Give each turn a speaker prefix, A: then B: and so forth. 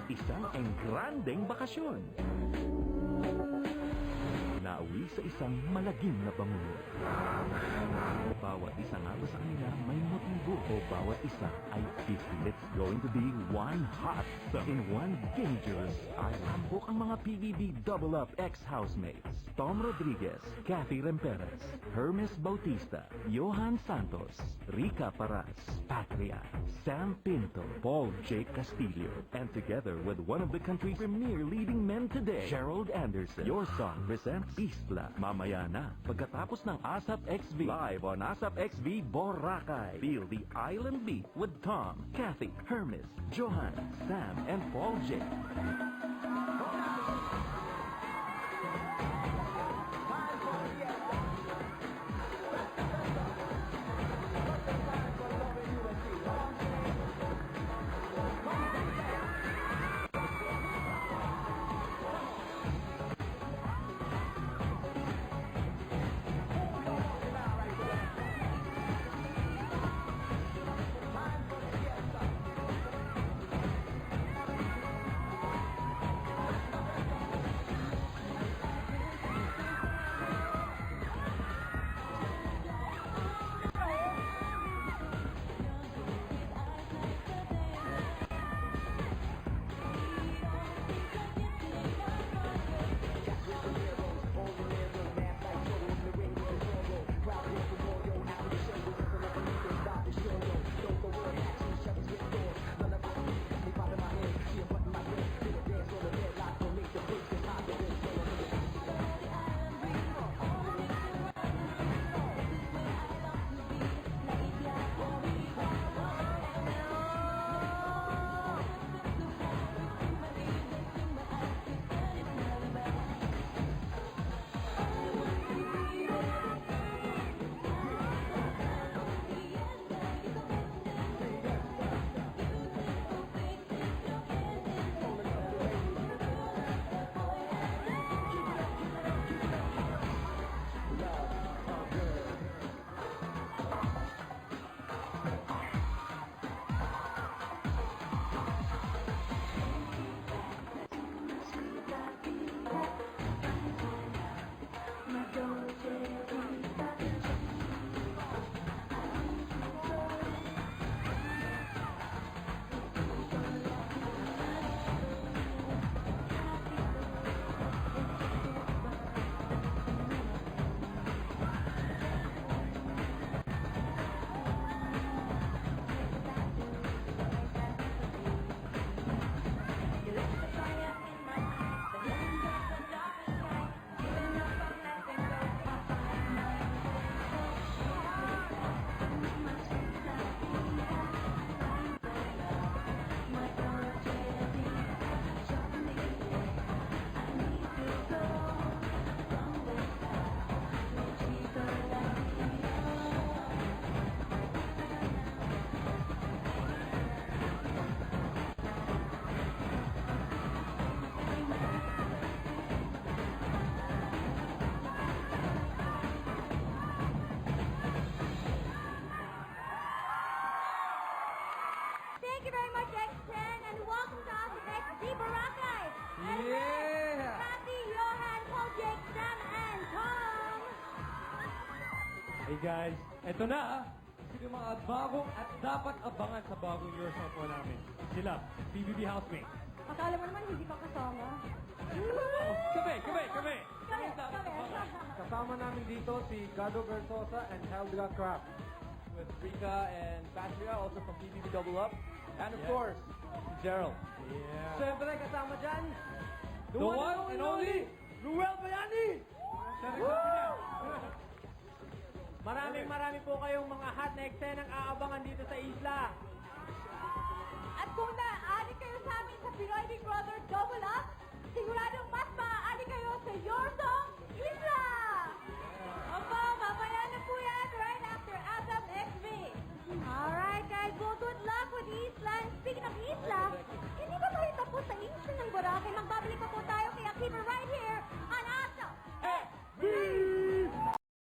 A: Isang engrandeng bakasyon. Nauwi sa isang malagim na bangungot. Bawat isa nga ba sa kanila may motibo o bawat isa ay 50. It's going to be one hot in one dangerous island. Tambok ang mga PBB Double Up ex-housemates. Tom Rodriguez, Kathy Remperez, Hermes Bautista, Johan Santos, Rica Paras, Patria, Sam Pinto, Paul Jake Castillo, and together with one of the country's premier leading men today, Gerald Anderson, your song presents Isla. Mamaya na, pagkatapos ng ASAP XV, live on ASAP XV Boracay. Feel the island beat with Tom, Kathy, Hermes, Johan, Sam, and Paul Jake.
B: Thank you very much, X10, and welcome to us at XD Boracay. And
C: Yeah!
B: Kathy, Johan, Paul, Jake, Sam, and Tom.
C: Hey guys, eto na sino yung mga bagong at dapat abangan sa bagong Eurosong po namin. Sila, PBB Housemates.
B: Akala mo naman hindi ka kasama.
C: Kami!
B: Kami.
C: Kasama namin dito si Gado Bertosa and Helga Kraft. With Rika and Patria, also from PBB Double Up. And of course, Gerald. Yeah. Siyempre kasama dyan, the one and only Ruel Bayani! Maraming po kayong mga hot na eksenang aabangan dito sa isla.
B: At kung naaanin kayo sa amin sa Pinoy Big Brother Double Up, siguradong